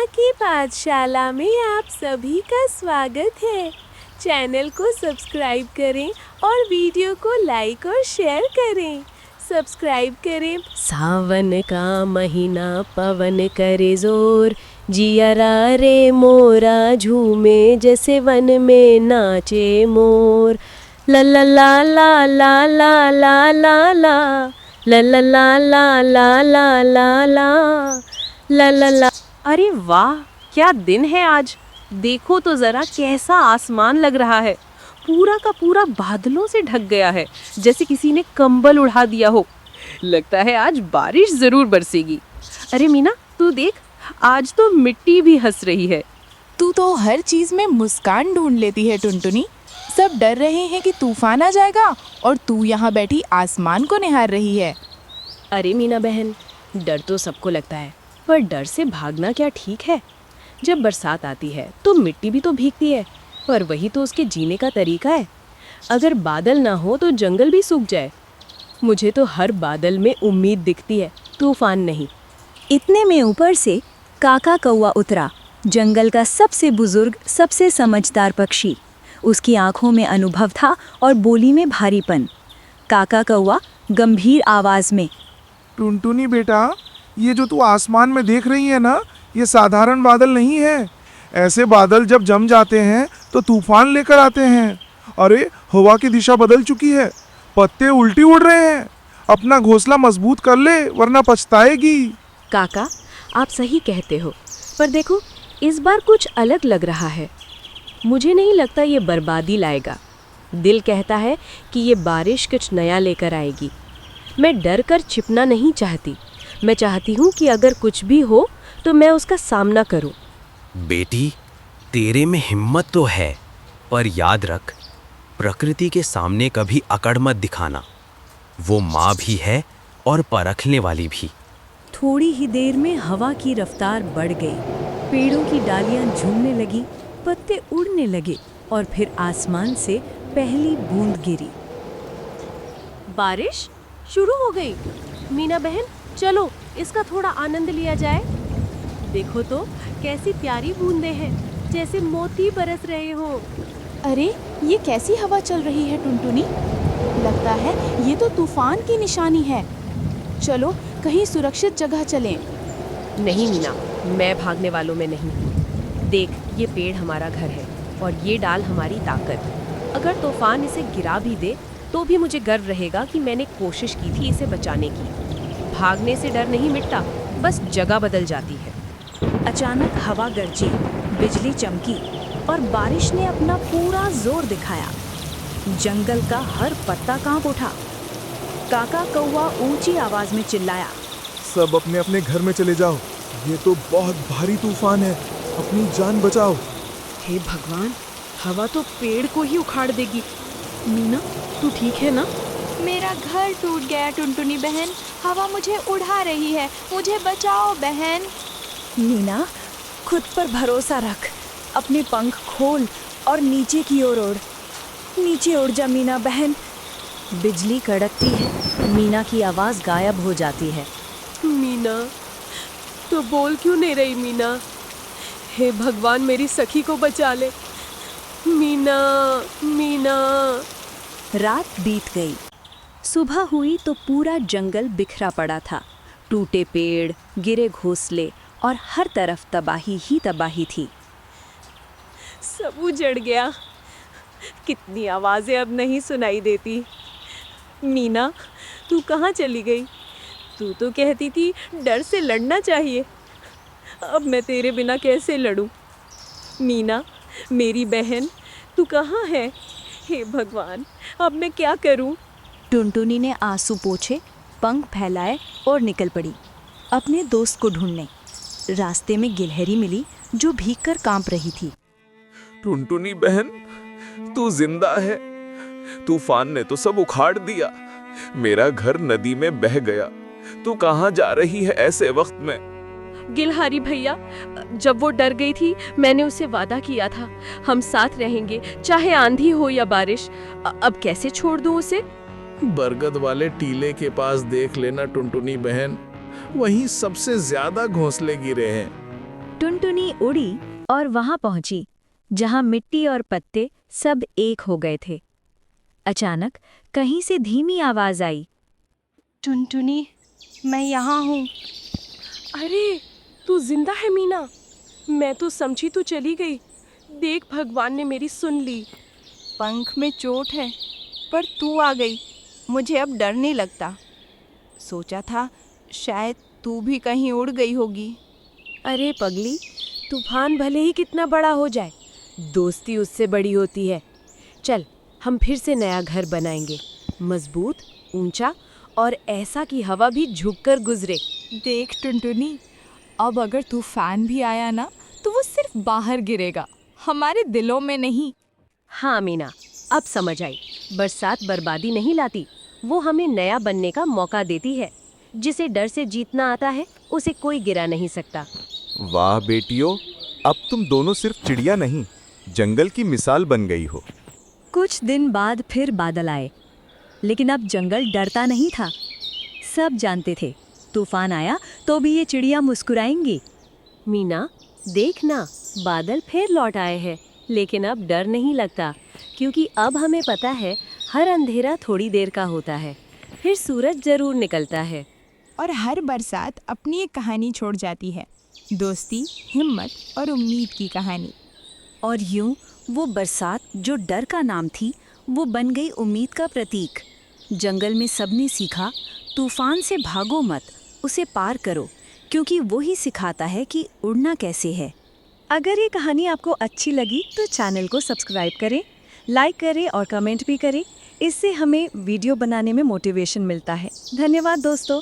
माँ की पाठशाला में आप सभी का स्वागत है। चैनल को सब्सक्राइब करें और वीडियो को लाइक और शेयर करें। सब्सक्राइब करें। सावन का महीना पवन करे जोर, जियरा रे मोरा झूमे जैसे वन में नाचे मोर। ला ला ला ला ला ला ला ला ला ला ला ला ला ला ला ला ला ला ला। अरे वाह, क्या दिन है आज। देखो तो जरा कैसा आसमान लग रहा है। पूरा का पूरा बादलों से ढक गया है, जैसे किसी ने कंबल उड़ा दिया हो। लगता है आज बारिश जरूर बरसेगी। अरे मीना, तू देख, आज तो मिट्टी भी हंस रही है। तू तो हर चीज में मुस्कान ढूंढ लेती है टुनटुनी। सब डर रहे हैं कि तूफान आ जाएगा और तू यहाँ बैठी आसमान को निहार रही है। अरे मीना बहन, डर तो सबको लगता है, पर डर से भागना क्या ठीक है। जब बरसात आती है तो मिट्टी भी तो भीगती है, पर वही तो उसके जीने का तरीका है। अगर बादल ना हो तो जंगल भी सूख जाए। मुझे तो हर बादल में उम्मीद दिखती है, तूफान नहीं। इतने में ऊपर से काका कौवा उतरा, जंगल का सबसे बुजुर्ग, सबसे समझदार पक्षी। उसकी आंखों में अनुभव था और बोली में भारीपन। काका कौवा गंभीर आवाज में, टुनटुनी बेटा, ये जो तू आसमान में देख रही है ना, ये साधारण बादल नहीं है। ऐसे बादल जब जम जाते हैं तो तूफान लेकर आते हैं। अरे हवा की दिशा बदल चुकी है, पत्ते उल्टी उड़ रहे हैं। अपना घोंसला मजबूत कर ले, वरना पछताएगी। काका, आप सही कहते हो, पर देखो इस बार कुछ अलग लग रहा है। मुझे नहीं लगता ये बर्बादी लाएगा। दिल कहता है कि ये बारिश कुछ नया लेकर आएगी। मैं डर कर छिपना नहीं चाहती। मैं चाहती हूँ कि अगर कुछ भी हो तो मैं उसका सामना करूँ। बेटी, तेरे में हिम्मत तो है, पर याद रख, प्रकृति के सामने कभी अकड़ मत दिखाना। वो माँ भी है और परखने वाली भी। थोड़ी ही देर में हवा की रफ्तार बढ़ गई। पेड़ों की डालियां झूमने लगी, पत्ते उड़ने लगे और फिर आसमान से पहली बूंद गिरी। बारिश शुरू हो गई। मीना बहन, चलो इसका थोड़ा आनंद लिया जाए। देखो तो कैसी प्यारी बूंदें हैं, जैसे मोती बरस रहे हो। अरे ये कैसी हवा चल रही है टुनटुनी। लगता है ये तो तूफान की निशानी है। चलो कहीं सुरक्षित जगह चलें। नहीं मीना, मैं भागने वालों में नहीं। देख, ये पेड़ हमारा घर है और ये डाल हमारी ताकत। अगर तूफान इसे गिरा भी दे तो भी मुझे गर्व रहेगा कि मैंने कोशिश की थी इसे बचाने की। भागने से डर नहीं मिटता, बस जगह बदल जाती है। अचानक हवा गरजी, बिजली चमकी और बारिश ने अपना पूरा जोर दिखाया। जंगल का हर पत्ता कांप उठा। काका कौवा ऊंची आवाज में चिल्लाया, सब अपने अपने घर में चले जाओ, ये तो बहुत भारी तूफान है, अपनी जान बचाओ। हे भगवान, हवा तो पेड़ को ही उखाड़ देगी। मीना, तू ठीक है ना? मेरा घर टूट गया टुनटुनी बहन। हवा मुझे उड़ा रही है, मुझे बचाओ बहन। मीना, खुद पर भरोसा रख। अपने पंख खोल और नीचे की ओर उड़। नीचे उड़ जा मीना बहन। बिजली कड़कती है, मीना की आवाज़ गायब हो जाती है। मीना, तो बोल क्यों नहीं रही मीना? हे भगवान, मेरी सखी को बचा ले। मीना, मीना। रात बीत गई। सुबह हुई तो पूरा जंगल बिखरा पड़ा था। टूटे पेड़, गिरे घोंसले और हर तरफ तबाही ही तबाही थी। सब उजड़ गया। कितनी आवाज़ें अब नहीं सुनाई देती। मीना, तू कहाँ चली गई? तू तो कहती थी डर से लड़ना चाहिए। अब मैं तेरे बिना कैसे लड़ूं? मीना, मेरी बहन, तू कहाँ है? हे भगवान, अब मैं क्या करूं? टुनटुनी ने आंसू पोंछे, पंख फैलाए और निकल पड़ी अपने दोस्त को ढूंढने। रास्ते में गिलहरी मिली जो भीगकर कांप रही थी। टुनटुनी बहन, तू जिंदा है। तूफान ने तो सब उखाड़ दिया। मेरा घर नदी में बह गया। तू कहाँ जा रही है ऐसे वक्त में? गिलहरी भैया, जब वो डर गई थी, मैंने उसे वादा किया था हम साथ रहेंगे, चाहे आंधी हो या बारिश। अब कैसे छोड़ दूं उसे? बरगद वाले टीले के पास देख लेना टुनटुनी बहन, वहीं सबसे ज्यादा घोंसले गिरे हैं। टुनटुनी उड़ी और वहां पहुंची जहां मिट्टी और पत्ते सब एक हो गए थे। अचानक कहीं से धीमी आवाज आई। टुनटुनी, मैं यहाँ हूँ। अरे तू जिंदा है मीना? मैं तो समझी तू चली गई। देख भगवान ने मेरी सुन ली। पंख में चोट है, पर तू आ गई। मुझे अब डर नहीं लगता। सोचा था शायद तू भी कहीं उड़ गई होगी। अरे पगली, तूफान भले ही कितना बड़ा हो जाए, दोस्ती उससे बड़ी होती है। चल हम फिर से नया घर बनाएंगे, मजबूत, ऊंचा और ऐसा कि हवा भी झुककर गुजरे। देख टुनटुनी, अब अगर तूफान भी आया ना तो वो सिर्फ बाहर गिरेगा, हमारे दिलों में नहीं। हाँ मीना, अब समझ आई। बरसात बर्बादी नहीं लाती, वो हमें नया बनने का मौका देती है। जिसे डर से जीतना आता है उसे कोई गिरा नहीं सकता। वाह बेटियों, अब तुम दोनों सिर्फ चिड़िया नहीं, जंगल की मिसाल बन गई हो। कुछ दिन बाद फिर बादल आए, लेकिन अब जंगल डरता नहीं था। सब जानते थे तूफान आया तो भी ये चिड़िया मुस्कुराएंगी। मीना देखना, बादल फिर लौट आए हैं, लेकिन अब डर नहीं लगता, क्योंकि अब हमें पता है हर अंधेरा थोड़ी देर का होता है, फिर सूरज जरूर निकलता है। और हर बरसात अपनी एक कहानी छोड़ जाती है, दोस्ती, हिम्मत और उम्मीद की कहानी। और यूं वो बरसात जो डर का नाम थी, वो बन गई उम्मीद का प्रतीक। जंगल में सबने सीखा, तूफान से भागो मत, उसे पार करो, क्योंकि वो ही सिखाता है कि उड़ना कैसे है। अगर ये कहानी आपको अच्छी लगी तो चैनल को सब्सक्राइब करें, लाइक करें और कमेंट भी करें। इससे हमें वीडियो बनाने में मोटिवेशन मिलता है। धन्यवाद दोस्तों।